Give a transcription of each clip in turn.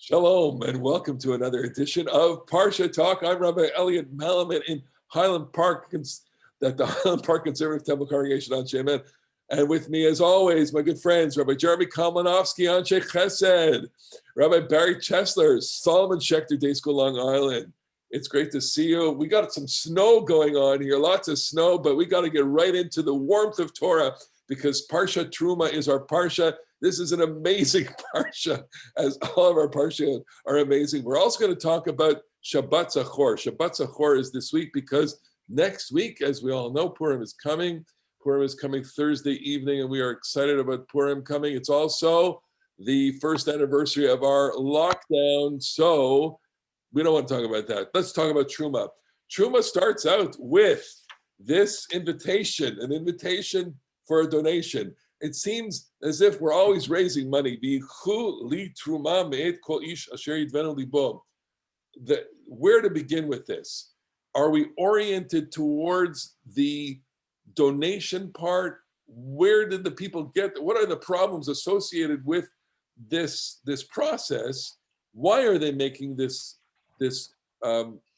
Shalom and welcome to another edition of Parsha Talk. I'm Rabbi Elliot Malamet in Highland Park, at the Highland Park Conservative Temple Congregation on Shemen. And with me, as always, my good friends, Rabbi Jeremy Kalmanovsky on Sheikh Chesed, Rabbi Barry Chesler, Solomon Schechter Day School, Long Island. It's great to see you. We got some snow going on here, lots of snow, but we got to get right into the warmth of Torah because Parasha Teruma is our Parsha. This is an amazing Parsha, as all of our Parsha are amazing. We're also going to talk about Shabbat Zakhor. Shabbat Zakhor is this week because next week, as we all know, Purim is coming. Purim is coming Thursday evening, and we are excited about Purim coming. It's also the first anniversary of our lockdown, so we don't want to talk about that. Let's talk about Teruma. Teruma starts out with this invitation, an invitation for a donation. It seems as if we're always raising money. Where to begin with this? Are we oriented towards the donation part? Where did the people get? What are the problems associated with this process? Why are they making this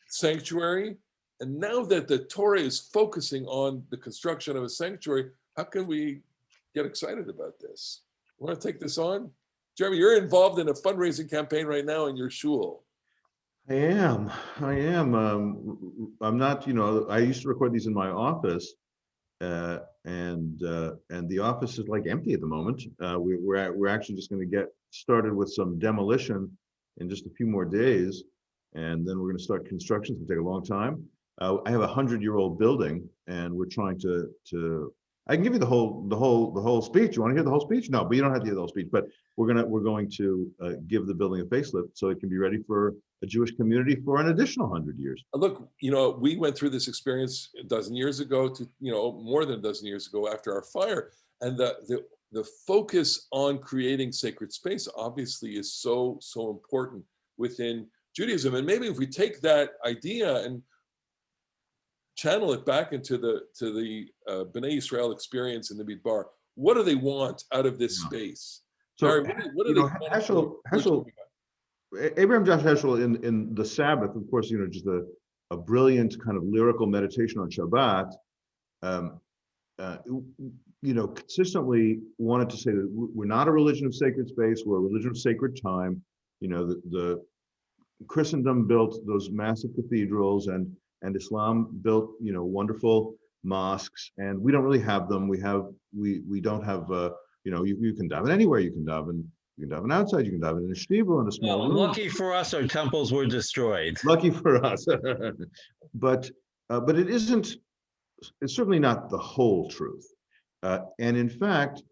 sanctuary? And now that the Torah is focusing on the construction of a sanctuary, how can we get excited about this? You want to take this on? Jeremy, you're involved in a fundraising campaign right now in your shul. I am. I'm not, I used to record these in my office, and the office is like empty at the moment. We're actually just going to get started with some demolition in just a few more days, and then we're going to start construction. It's going to take a long time. I have a 100-year-old building, and we're trying to. I can give you the whole speech. You want to hear the whole speech? No, but you don't have to hear the whole speech. But we're going to give the building a facelift so it can be ready for a Jewish community for an additional 100 years. Look, we went through this experience a dozen years ago to more than a dozen years ago after our fire, and the focus on creating sacred space obviously is so important within Judaism. And maybe if we take that idea and channel it back into the Bnei Israel experience in the Midbar. What do they want out of this space? So, Barry, what do they Heschel, Abraham Josh Heschel in the Sabbath, of course, just a brilliant kind of lyrical meditation on Shabbat, consistently wanted to say that we're not a religion of sacred space, we're a religion of sacred time. The Christendom built those massive cathedrals and Islam built, wonderful mosques, and we don't really have them. We don't have, you can daven anywhere. You can daven outside. You can daven in a shtivel in a small room. Lucky for us, our temples were destroyed. Lucky for us, but it isn't. It's certainly not the whole truth. And in fact,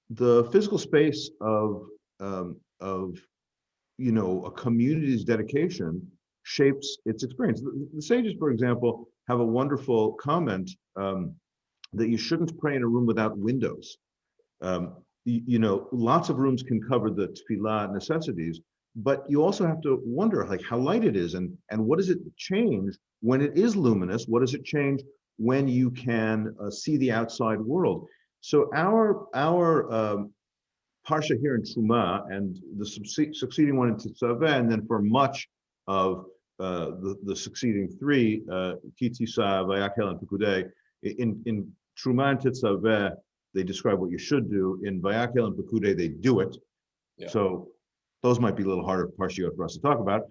the physical space of a community's dedication shapes its experience. The sages, for example, have a wonderful comment that you shouldn't pray in a room without windows. Lots of rooms can cover the tefillah necessities, but you also have to wonder how light it is and what does it change when it is luminous? What does it change when you can see the outside world? So our Parsha here in Teruma and the succeeding one in Tetzaveh, and then for much of the succeeding three, Kitisa, Vayakhel, and Pekudei, in Teruma and Tetzaveh, they describe what you should do. In Vayakhel and Pekudei, they do it. Yeah. So those might be a little harder Parshiyot for us to talk about.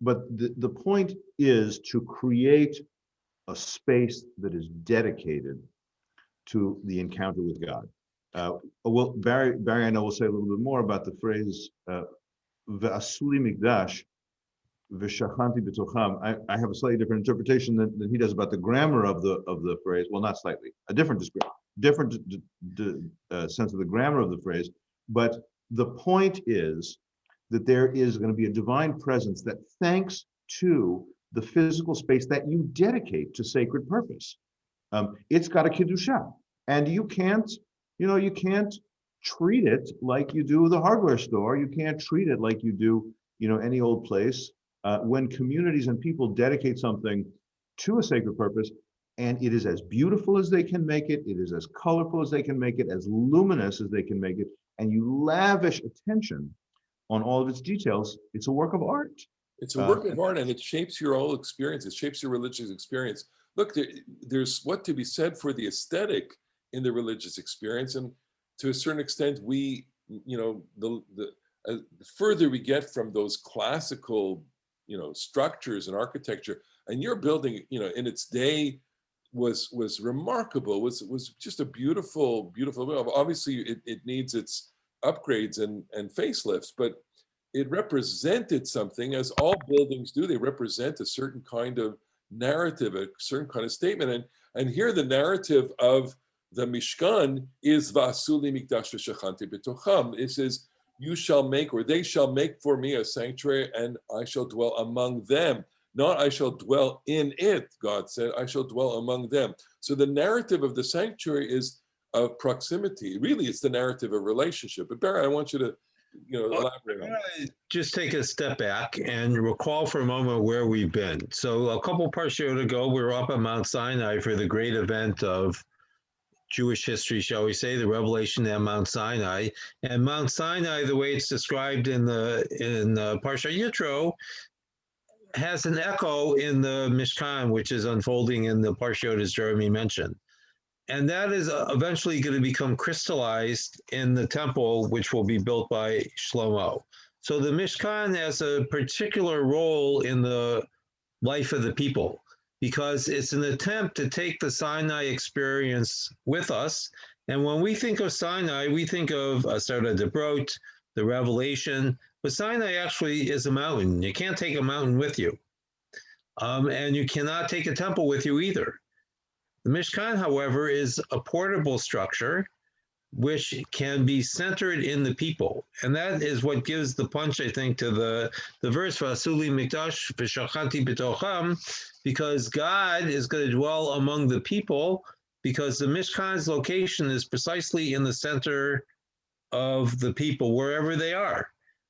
But the point is to create a space that is dedicated to the encounter with God. Well, Barry, I know will say a little bit more about the phrase Ve'asuli Mikdash, V'shachanti b'tocham. I have a slightly different interpretation than he does about the grammar of the phrase. Well, not slightly, a different sense of the grammar of the phrase. But the point is that there is going to be a divine presence that, thanks to the physical space that you dedicate to sacred purpose, it's got a kedusha, and you can't treat it like you do the hardware store. You can't treat it like you do any old place. When communities and people dedicate something to a sacred purpose, and it is as beautiful as they can make it, it is as colorful as they can make it, as luminous as they can make it, and you lavish attention on all of its details, it's a work of art. It's a work of art, and it shapes your whole experience. It shapes your religious experience. Look, there's what to be said for the aesthetic in the religious experience, and to a certain extent, we, the further we get from those classical, structures and architecture, and your building, in its day, was remarkable. Was just a beautiful, beautiful. Obviously, it needs its upgrades and facelifts, but it represented something, as all buildings do. They represent a certain kind of narrative, a certain kind of statement. And here the narrative of the Mishkan is Vasuli Mikdash V'Shachanti B'tocham. It says, you shall make, or they shall make for me a sanctuary, and I shall dwell among them. Not I shall dwell in it, God said, I shall dwell among them. So the narrative of the sanctuary is of proximity. Really, it's the narrative of relationship. But Barry, I want you to elaborate on that. Just take a step back and recall for a moment where we've been. So a couple Parashot ago, we were up at Mount Sinai for the great event of Jewish history, shall we say, the revelation at Mount Sinai. And Mount Sinai, the way it's described in Parsha Yitro, has an echo in the Mishkan, which is unfolding in the Parashot, as Jeremy mentioned. And that is eventually going to become crystallized in the temple, which will be built by Shlomo. So the Mishkan has a particular role in the life of the people, because it's an attempt to take the Sinai experience with us. And when we think of Sinai, we think of Asarta Debrot, the revelation, but Sinai actually is a mountain. You can't take a mountain with you. And you cannot take a temple with you either. The Mishkan, however, is a portable structure which can be centered in the people. And that is what gives the punch, I think, to the verse, Vasuli Mikdash V'Shachanti B'tocham, because God is going to dwell among the people, because the Mishkan's location is precisely in the center of the people, wherever they are.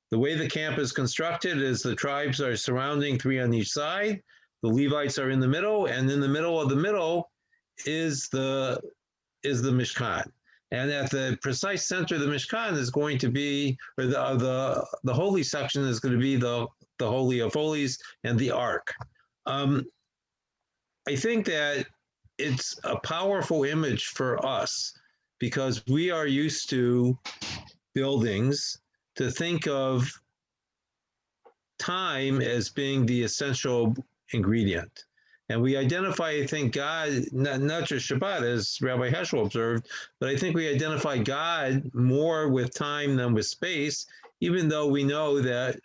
The way the camp is constructed is the tribes are surrounding, 3 on each side. The Levites are in the middle, and in the middle of the middle is the Mishkan. And at the precise center of the Mishkan is going to be, or the holy section is going to be the Holy of Holies and the Ark. I think that it's a powerful image for us, because we are used to buildings, to think of time as being the essential ingredient. And we identify, I think, God, not just Shabbat, as Rabbi Heschel observed, but I think we identify God more with time than with space, even though we know that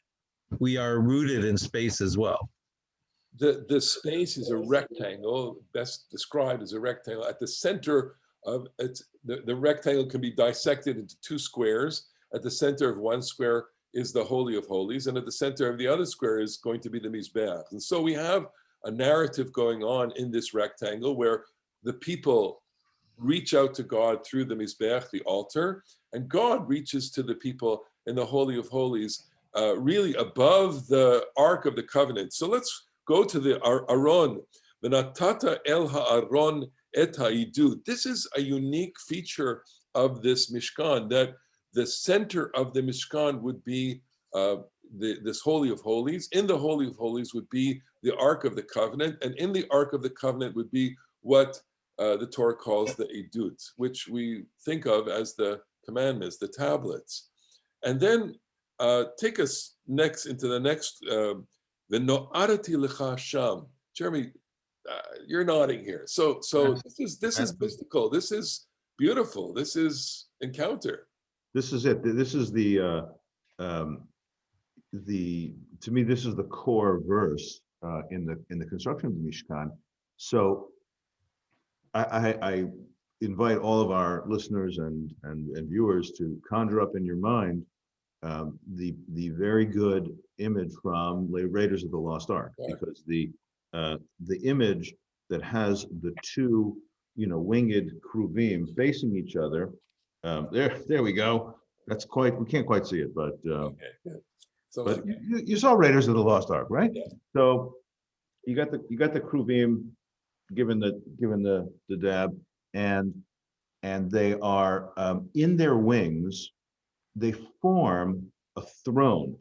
we are rooted in space as well. The space is a rectangle, best described as a rectangle. At the center of it, the rectangle can be dissected into 2 squares. At the center of one square is the Holy of Holies, and at the center of the other square is going to be the Mizbeach. And so we have a narrative going on in this rectangle where the people reach out to God through the Mizbeach, the altar, and God reaches to the people in the Holy of Holies, really above the Ark of the Covenant. So let's go to the Aron. V'natata el ha'aron et ha'idud. This is a unique feature of this Mishkan, that the center of the Mishkan would be this Holy of Holies. In the Holy of Holies would be the Ark of the Covenant, and in the Ark of the Covenant would be what the Torah calls the Edut, which we think of as the commandments, the tablets. And then take us next into the next, the No'arati Lecha Sham. Jeremy, you're nodding here. So this is mystical. This is beautiful. This is encounter. This is it. This is to me, this is the core verse in the construction of the Mishkan. So I invite all of our listeners and viewers to conjure up in your mind the very good image from Raiders of the Lost Ark, because the image that has the 2 winged kruvim facing each other. There we go. That's we can't quite see it, but but you saw Raiders of the Lost Ark, right? Yeah. So you got the kruvim given the dab, and they are in their wings. They form a throne.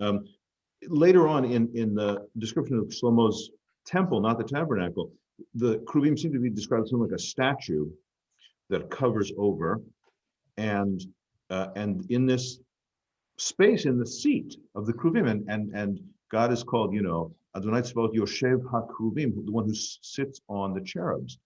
Later on in the description of Shlomo's temple, not the tabernacle, the Kruvim seem to be described as something like a statue that covers over, and in this space, in the seat of the Kruvim, and God is called, Adonai Tzvaot Yoshev HaKruvim, the one who sits on the cherubs,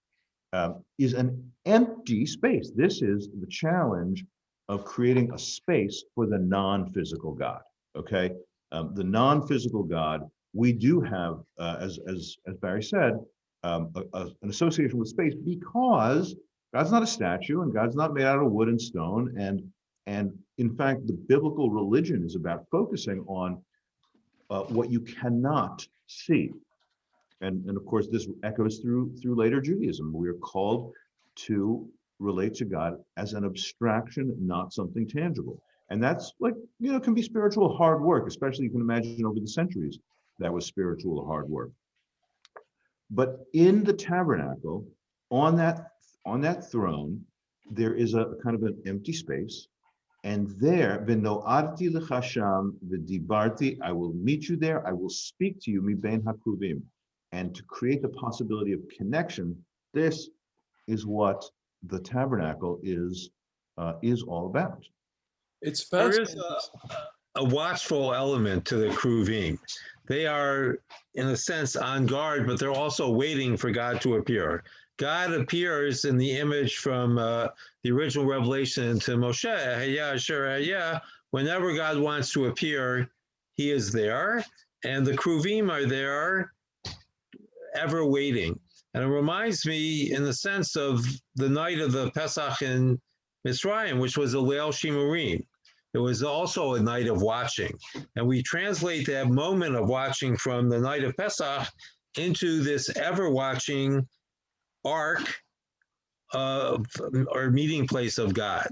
is an empty space. This is the challenge of creating a space for the non-physical God. Okay, the non-physical God, we do have, as Barry said, an association with space because God's not a statue and God's not made out of wood and stone, and in fact, the biblical religion is about focusing on what you cannot see. And of course, this echoes through later Judaism. We are called to relate to God as an abstraction, not something tangible. And that's can be spiritual hard work, especially you can imagine over the centuries, that was spiritual hard work. But in the tabernacle, on that throne, there is a kind of an empty space. And there, v'no'arti l'chasham v'dibarti, I will meet you there, I will speak to you, mibein hakruvim. And to create the possibility of connection, this is what the tabernacle is all about. It's There fascinating. is a watchful element to the Kruvim. They are, in a sense, on guard, but they're also waiting for God to appear. God appears in the image from the original revelation to Moshe. Whenever God wants to appear, he is there. And the Kruvim are there, ever waiting. And it reminds me, in the sense of the night of the Pesach in Mitzrayim, which was a Leil Shimurim. It was also a night of watching. And we translate that moment of watching from the night of Pesach into this ever-watching ark or meeting place of God.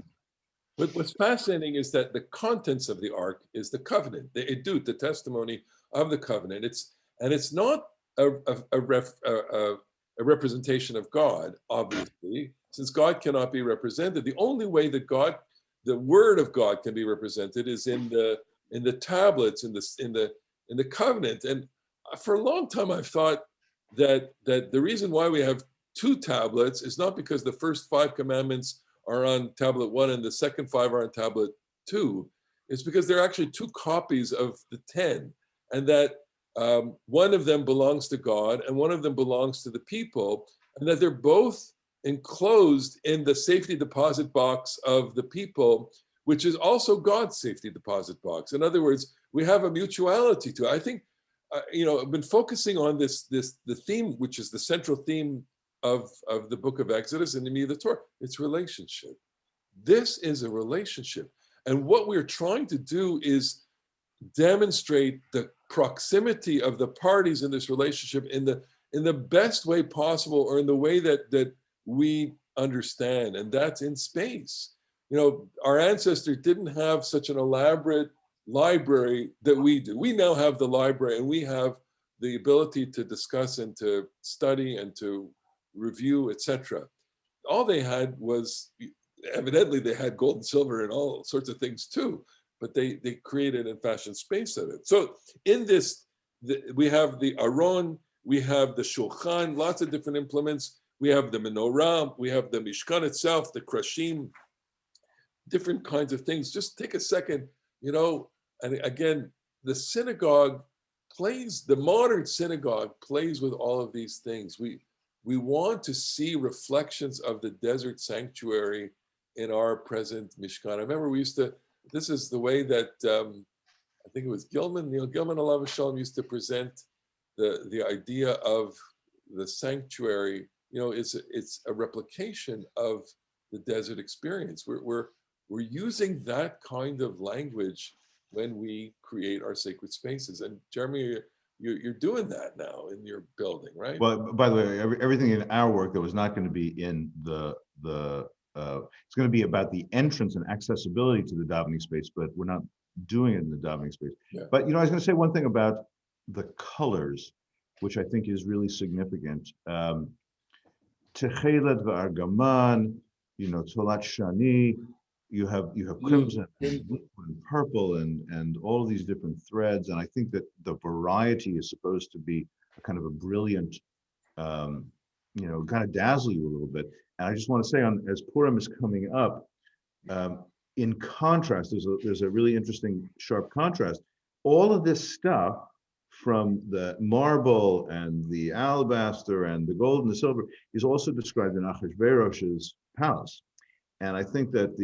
But what's fascinating is that the contents of the ark is the covenant, the edut, the testimony of the covenant. It's not a representation of God, obviously, since God cannot be represented. The only way that the word of God can be represented is in the tablets, in the covenant. And for a long time, I've thought that the reason why we have 2 tablets is not because the first 5 commandments are on tablet 1 and the second 5 are on tablet 2. It's because they're actually 2 copies of the 10, and that one of them belongs to God and one of them belongs to the people, and that they're both enclosed in the safety deposit box of the people, which is also God's safety deposit box. In other words, we have a mutuality to it. I think, I've been focusing on the theme, which is the central theme of the book of Exodus and the Torah. It's relationship. This is a relationship. And what we're trying to do is demonstrate the proximity of the parties in this relationship in the best way possible, or in the way that we understand, and that's in space. Our ancestors didn't have such an elaborate library that we do. We now have the library, and we have the ability to discuss and to study and to review, etc. All they had was, evidently they had gold and silver and all sorts of things too, but they created and fashioned space of it. So in this, we have the Aron, we have the Shulchan, lots of different implements. We have the menorah, we have the Mishkan itself, the krashim, different kinds of things. Just take a second, and again, the synagogue the modern synagogue plays with all of these things. We want to see reflections of the desert sanctuary in our present Mishkan. I remember this is the way that, I think it was Neil Gilman, Alav Shalom, used to present the idea of the sanctuary. It's a replication of the desert experience. We're using that kind of language when we create our sacred spaces. And Jeremy, you're doing that now in your building, right? Well, by the way, everything in our work that was not going to be in it's going to be about the entrance and accessibility to the davening space, but we're not doing it in the davening space. Yeah. But I was going to say one thing about the colors, which I think is really significant. Techelet v'argaman, Tolat Shani, you have crimson and blue and purple and all of these different threads. And I think that the variety is supposed to be a kind of a brilliant, kind of dazzle you a little bit. And I just want to say, as Purim is coming up, in contrast, there's a really interesting sharp contrast. All of this stuff, from the marble and the alabaster and the gold and the silver, is also described in Achashverosh's palace. And I think that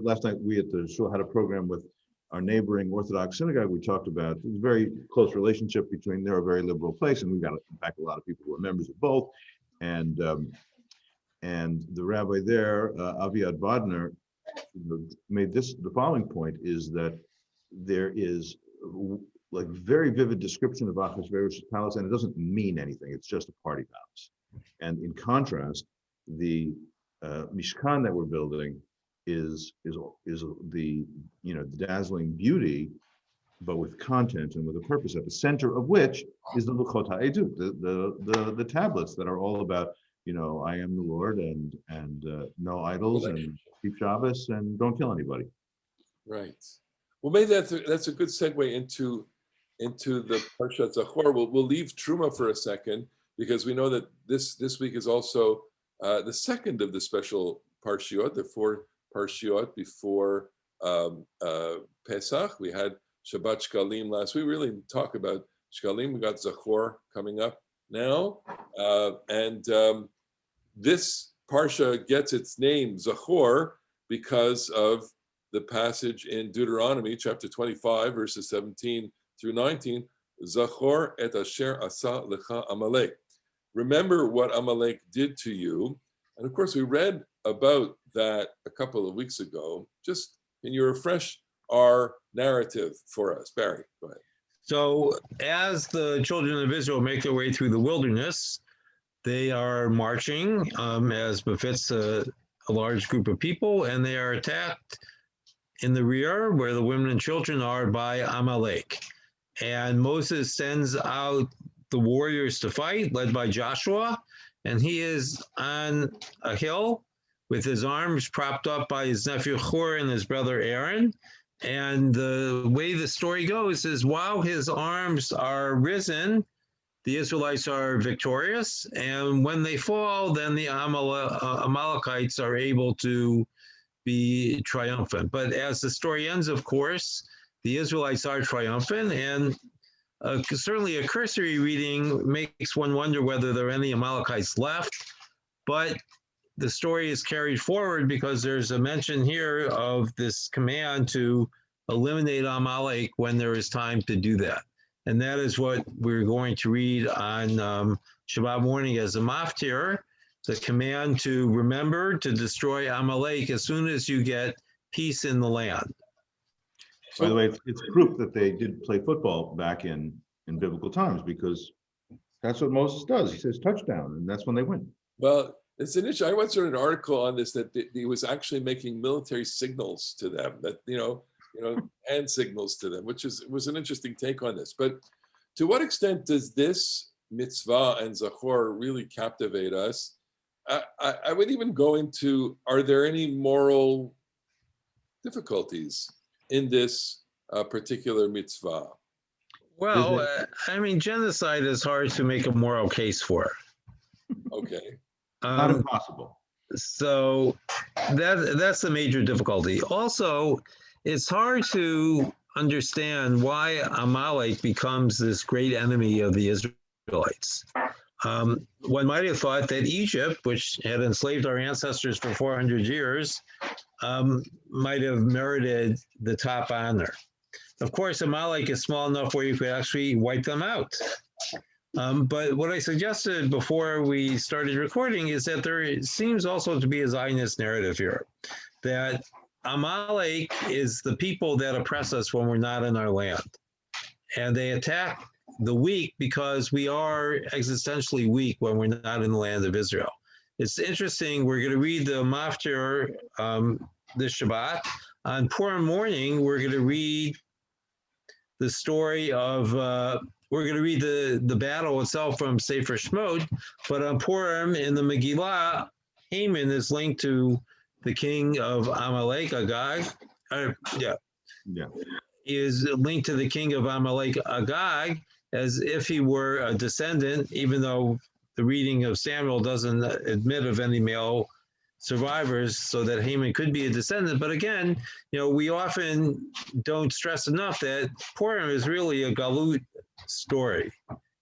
last night we at the shul had a program with our neighboring Orthodox synagogue. We talked about a very close relationship between, they're a very liberal place, and we've got, in fact, a lot of people who are members of both. And the rabbi there, Aviad Bodner, made the following point, is that there is like very vivid description of Achashverosh's palace, and it doesn't mean anything. It's just a party palace. And in contrast, the Mishkan that we're building is the dazzling beauty, but with content and with a purpose, at the center of which is the Luchot HaEdut, the tablets that are all about, I am the Lord, and no idols, and keep Shabbos, and don't kill anybody. Right. Well, maybe that's a good segue into the Parashat Zakhor. We'll leave Teruma for a second, because we know that this week is also the second of the special Parshiot, the 4 Parshiot before Pesach. We had Shabbat Shkalim last week. We really didn't talk about Shkalim. We got Zakhor coming up now. And this Parsha gets its name, Zakhor, because of the passage in Deuteronomy chapter 25, verses 17 through 19, Zakhor et asher asa lecha Amalek. Remember what Amalek did to you. And of course, we read about that a couple of weeks ago. Just, can you refresh our narrative for us? Barry, go ahead. So as the children of Israel make their way through the wilderness, they are marching as befits a large group of people, and they are attacked in the rear, where the women and children are, by Amalek. And Moses sends out the warriors to fight, led by Joshua, and he is on a hill with his arms propped up by his nephew Hur and his brother Aaron. And the way the story goes is, while his arms are risen, the Israelites are victorious. And when they fall, then the Amalekites are able to be triumphant. But as the story ends, of course, the Israelites are triumphant, and certainly a cursory reading makes one wonder whether there are any Amalekites left. But the story is carried forward because there's a mention here of this command to eliminate Amalek when there is time to do that. And that is what we're going to read on Shabbat morning as a maftir, the command to remember to destroy Amalek as soon as you get peace in the land. By the way, it's proof that they did play football back in biblical times, because that's what Moses does. He says touchdown, and that's when they win. Well, it's an issue. I once read an article on this, that he was actually making military signals to them, that hand signals to them, which was an interesting take on this. But to what extent does this mitzvah and Zakhor really captivate us? I would even go into, are there any moral difficulties in this particular mitzvah? Well, genocide is hard to make a moral case for. Okay. Not impossible. So that's the major difficulty. Also, it's hard to understand why Amalek becomes this great enemy of the Israelites. One might have thought that Egypt, which had enslaved our ancestors for 400 years, might have merited the top honor. Of course, Amalek is small enough where you could actually wipe them out. But what I suggested before we started recording is that there seems also to be a Zionist narrative here, that Amalek is the people that oppress us when we're not in our land. And they attack the weak because we are existentially weak when we're not in the land of Israel. It's interesting, we're going to read the Maftir this Shabbat. On Purim morning, we're going to read the story of, we're going to read the battle itself from Sefer Shemot, but on Purim in the Megillah, Haman is linked to the king of Amalek, Agag, yeah, Yeah. is linked to the king of Amalek, Agag, as if he were a descendant, even though the reading of Samuel doesn't admit of any male survivors, so that Haman could be a descendant. But again, we often don't stress enough that Purim is really a Galut story.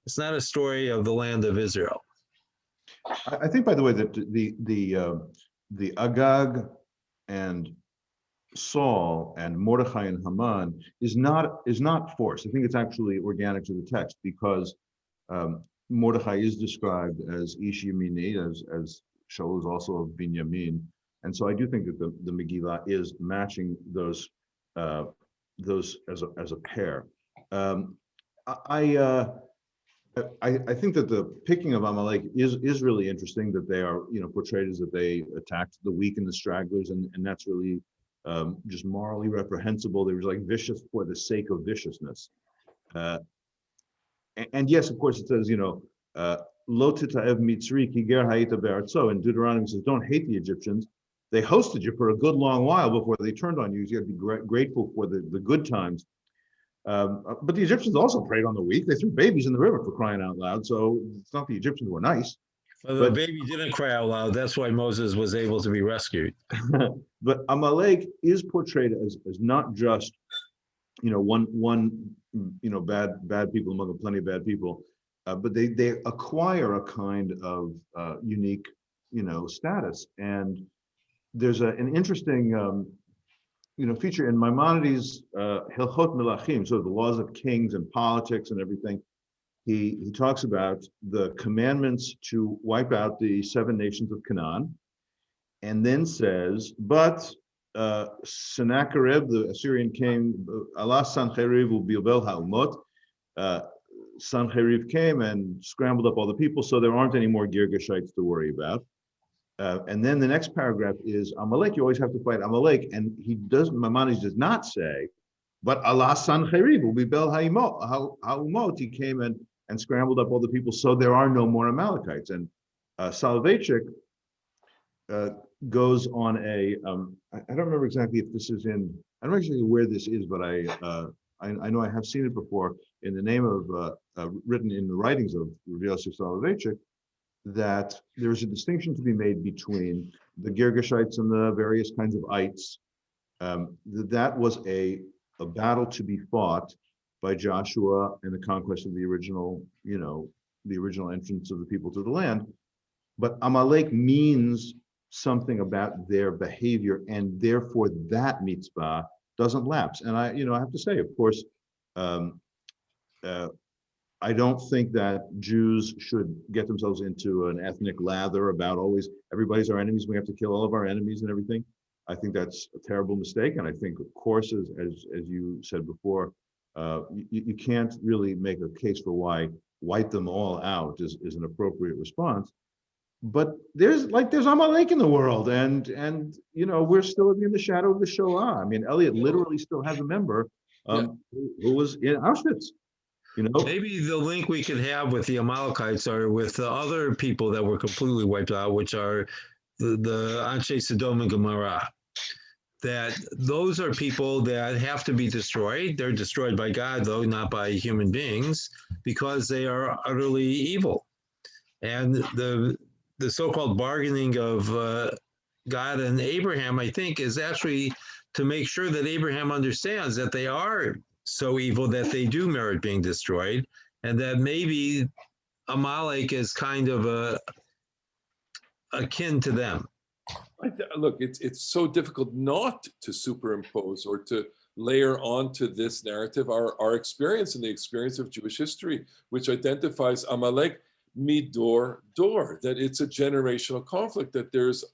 It's not a story of the land of Israel. I think, by the way, that the Agag and Saul and Mordechai and Haman is not forced. I think it's actually organic to the text, because Mordechai is described as Ish Yamini, as Shaul is also of Binyamin, and so I do think that the Megillah is matching those as a pair. I think that the picking of Amalek is really interesting, that they are portrayed as that they attacked the weak and the stragglers, and that's really just morally reprehensible. They were like vicious for the sake of viciousness. And yes, of course, it says, Lo tita'ev Mitzri ki ger ha'ita be'artzo. In Deuteronomy, it says, don't hate the Egyptians. They hosted you for a good long while before they turned on you. So you have to be grateful for the good times. But the Egyptians also preyed on the weak. They threw babies in the river, for crying out loud. So it's not the Egyptians who were nice. Well, the baby didn't cry out loud. That's why Moses was able to be rescued. But Amalek is portrayed as not just one bad people among plenty of bad people, but they acquire a kind of unique status. And there's an interesting feature in Maimonides' Hilchot Melachim, so the laws of kings and politics and everything. He talks about the commandments to wipe out the 7 nations of Canaan, and then says, but Sennacherib, the Assyrian king, Allah Sancheriv Bilbel Ha'umot, Sancheriv came and scrambled up all the people, so there aren't any more Girgashites to worry about. And then the next paragraph is Amalek. You always have to fight Amalek, and Maimonides does not say, but Allah Sancheriv Bilbel Ha'umot. He came and scrambled up all the people, so there are no more Amalekites. And Soloveitchik goes on I don't remember exactly if this is in, I don't actually know where this is, but I know I have seen it before in the name of, written in the writings of Rav Yosef Soloveitchik, that there's a distinction to be made between the Girgashites and the various kinds of ites. That was a battle to be fought by Joshua in the conquest of the original entrance of the people to the land. But Amalek means something about their behavior, and therefore that mitzvah doesn't lapse. And I have to say, of course, I don't think that Jews should get themselves into an ethnic lather about always everybody's our enemies, we have to kill all of our enemies and everything. I think that's a terrible mistake. And I think, of course, as you said before, you can't really make a case for why wipe them all out is an appropriate response. But there's Amalek in the world, and we're still in the shadow of the Shoah. I mean, Elliot literally still has a member who was in Auschwitz. Maybe the link we could have with the Amalekites are with the other people that were completely wiped out, which are the Anshe Sodom and Gomorrah. That those are people that have to be destroyed. They're destroyed by God, though, not by human beings, because they are utterly evil. And the so-called bargaining of God and Abraham, I think, is actually to make sure that Abraham understands that they are so evil that they do merit being destroyed, and that maybe Amalek is kind of akin to them. Look, it's so difficult not to superimpose or to layer onto this narrative our experience and the experience of Jewish history, which identifies Amalek midor dor, that it's a generational conflict, that there's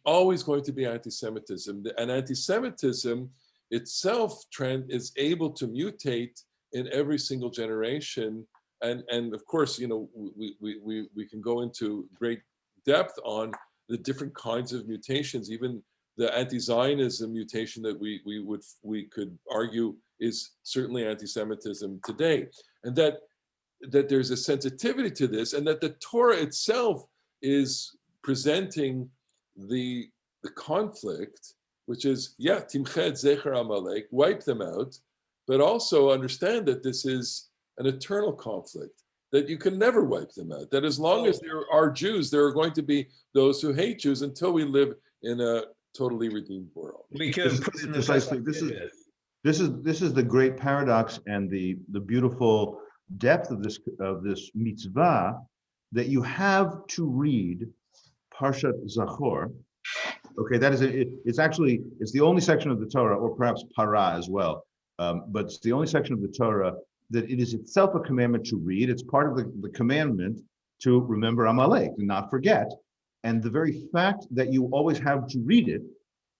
always going to be anti-Semitism, and anti-Semitism itself is able to mutate in every single generation, and of course, we can go into great depth on the different kinds of mutations, even the anti-Zionism mutation that we could argue is certainly anti-Semitism today, and that there's a sensitivity to this, and that the Torah itself is presenting the the conflict, which is, yeah, Timched Zecher Amalek, wipe them out, but also understand that this is an eternal conflict, that you can never wipe them out, that as long as there are Jews, there are going to be those who hate Jews until we live in a totally redeemed world. We can put in the Precisely. This is the great paradox and the beautiful depth of this mitzvah, that you have to read Parshat Zakhor. Okay, that is it's the only section of the Torah, or perhaps Para as well, but it's the only section of the Torah that it is itself a commandment to read. It's part of the commandment to remember Amalek and not forget. And the very fact that you always have to read it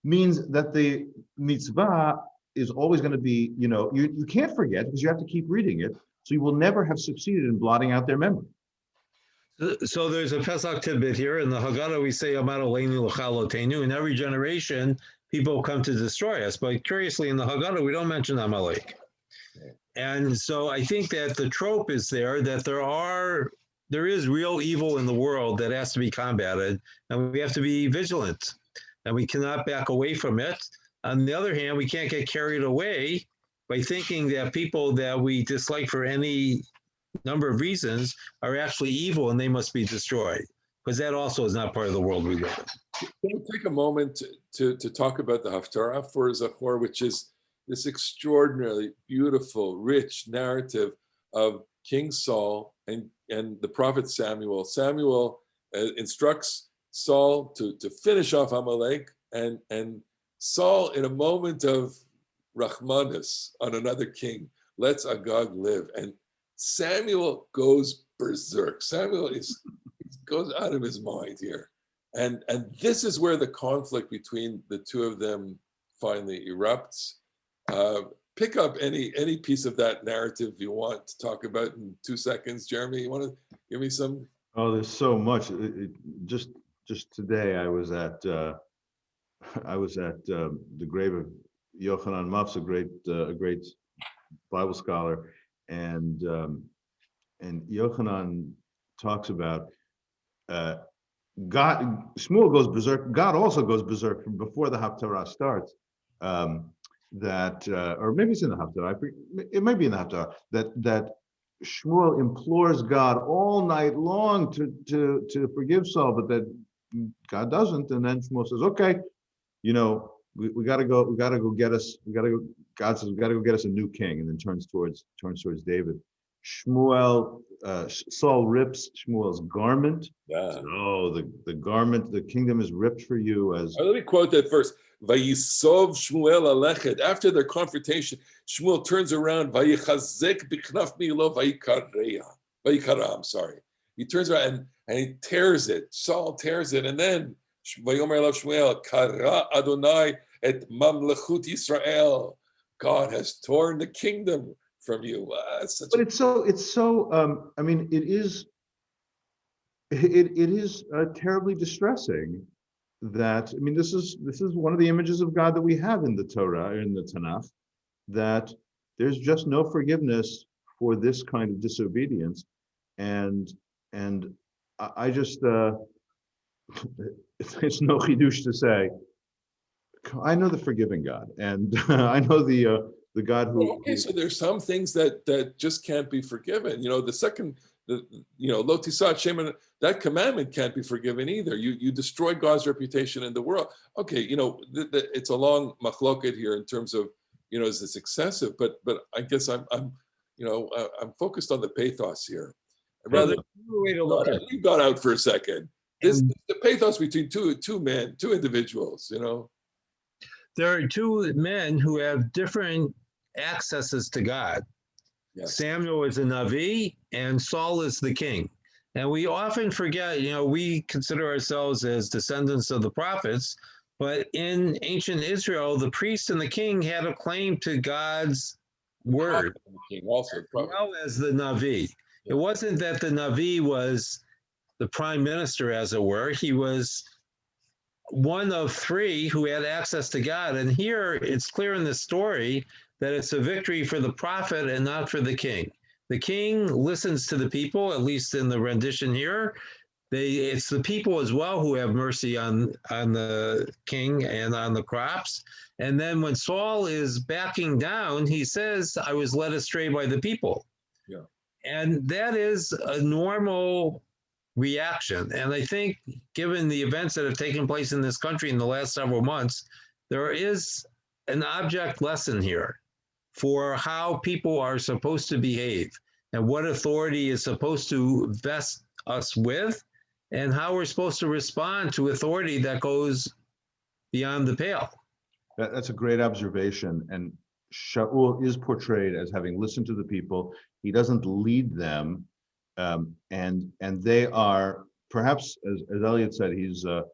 means that the mitzvah is always going to be, you can't forget because you have to keep reading it. So you will never have succeeded in blotting out their memory. So there's a Pesach tidbit here. In the Haggadah, we say, Amar Aleinu L'chalotenu. In every generation, people come to destroy us. But curiously, in the Haggadah, we don't mention Amalek. And so I think that the trope is there that there is real evil in the world that has to be combated, and we have to be vigilant, and we cannot back away from it. On the other hand, we can't get carried away by thinking that people that we dislike for any number of reasons are actually evil and they must be destroyed, because that also is not part of the world we live in. Can we take a moment to talk about the Haftarah for Zakhor, which is this extraordinarily beautiful, rich narrative of King Saul and the prophet Samuel. Samuel instructs Saul to finish off Amalek, and Saul, in a moment of Rahmanis on another king, lets Agag live. And Samuel goes berserk. Samuel goes out of his mind here. And this is where the conflict between the two of them finally erupts. Pick up any piece of that narrative you want to talk about in 2 seconds. Jeremy, you want to give me some? Oh, there's so much. Just today, I was at the grave of Yochanan Mufs, a great Bible scholar, and Yochanan talks about God. Shmuel goes berserk. God also goes berserk from before the Haftarah starts. Or maybe it's in the Haftarah. It might be in the Haftarah that Shmuel implores God all night long to forgive Saul, but that God doesn't. And then Shmuel says, "Okay, we got to go get us. God says we got to go get us a new king," and then turns towards David. Saul rips Shmuel's garment. Yeah. So, the garment, the kingdom is ripped for you. Let me quote that verse. Vayisov Shmuel alechet. After their confrontation, Shmuel turns around. Vayichazek b'knaf milo vayikara. I'm sorry. He turns around and he tears it. Saul tears it, and then Vayomer elav Shmuel kara Adonai et mamlechut Yisrael. God has torn the kingdom from you. But it's so. I mean, it is terribly distressing. That, I mean, this is one of the images of God that we have in the Torah, in the Tanakh, that there's just no forgiveness for this kind of disobedience, and I just it's no chidush to say I know the forgiving God, and I know the God who. Okay, so there's some things that just can't be forgiven. The second. Lo tisat Shem, that commandment can't be forgiven either. You destroy God's reputation in the world. Okay, it's a long machloket here in terms of, is this excessive? But I guess I'm focused on the pathos here. Rather, leave God out for a second. The pathos between two men, two individuals. There are two men who have different accesses to God. Yes. Samuel is a Navi and Saul is the king. And we often forget, we consider ourselves as descendants of the prophets, but in ancient Israel, the priest and the king had a claim to God's word, as well as the Navi. It wasn't that the Navi was the prime minister, as it were. He was one of three who had access to God. And here it's clear in the story that it's a victory for the prophet and not for the king. The king listens to the people, at least in the rendition here, it's the people as well who have mercy on the king and on the crops. And then when Saul is backing down, he says, I was led astray by the people. Yeah. And that is a normal reaction. And I think, given the events that have taken place in this country in the last several months, there is an object lesson here for how people are supposed to behave and what authority is supposed to vest us with, and how we're supposed to respond to authority that goes beyond the pale. That's a great observation. And Shaul is portrayed as having listened to the people. He doesn't lead them. And they are, perhaps, as Elliot said, he's the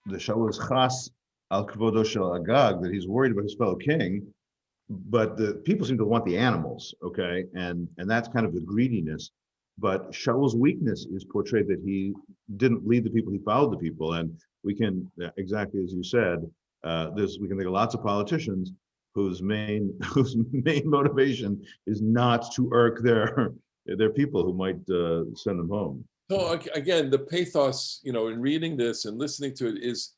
Shaul is chas al kvodo shel Agag, that he's worried about his fellow king. But the people seem to want the animals, okay? And that's kind of the greediness. But Shaul's weakness is portrayed that he didn't lead the people, he followed the people. And we can, exactly as you said, we can think of lots of politicians whose main motivation is not to irk their people who might send them home. So again, the pathos, in reading this and listening to it is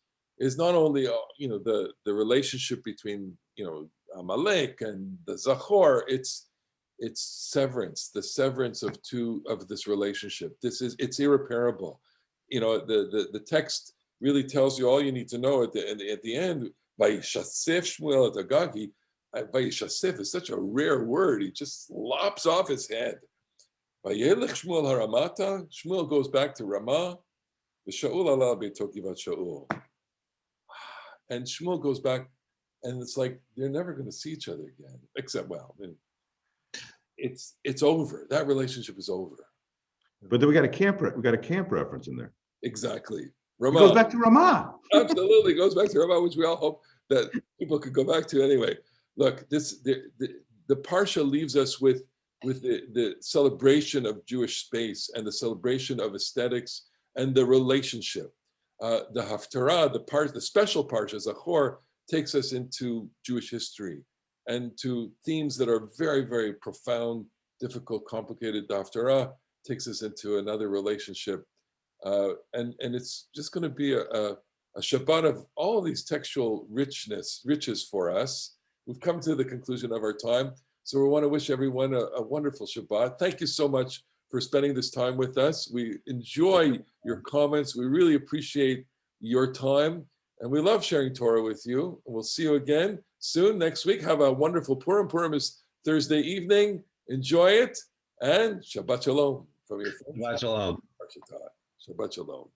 not only the relationship between Amalek and the Zakhor. It's severance, the severance of this relationship. It's irreparable. The text really tells you all you need to know at the end. Vayishasef Shmuel at Agagi. Vayishasef is such a rare word. He just lops off his head. Vayelech Shmuel haramata. Shmuel goes back to Ramah. The Shaul ala beitokivat Shaul. And Shmuel goes back, and it's like they're never going to see each other again. Except, it's over. That relationship is over. But then we got a camp reference in there. Exactly. Ramah. It goes back to Ramah. Absolutely goes back to Ramah, which we all hope that people could go back to anyway. Look, the Parsha leaves us with the celebration of Jewish space and the celebration of aesthetics and the relationship. The Haftarah, the special Parsha, Zakhor, takes us into Jewish history and to themes that are very, very profound, difficult, complicated. The Haftarah takes us into another relationship. And it's just going to be a Shabbat of all of these textual riches for us. We've come to the conclusion of our time. So we want to wish everyone a wonderful Shabbat. Thank you so much for spending this time with us. We enjoy your comments. We really appreciate your time. And we love sharing Torah with you. And we'll see you again soon next week. Have a wonderful Purim. Purim is Thursday evening. Enjoy it. And Shabbat Shalom from your friends. Shabbat Shalom. Shabbat Shalom.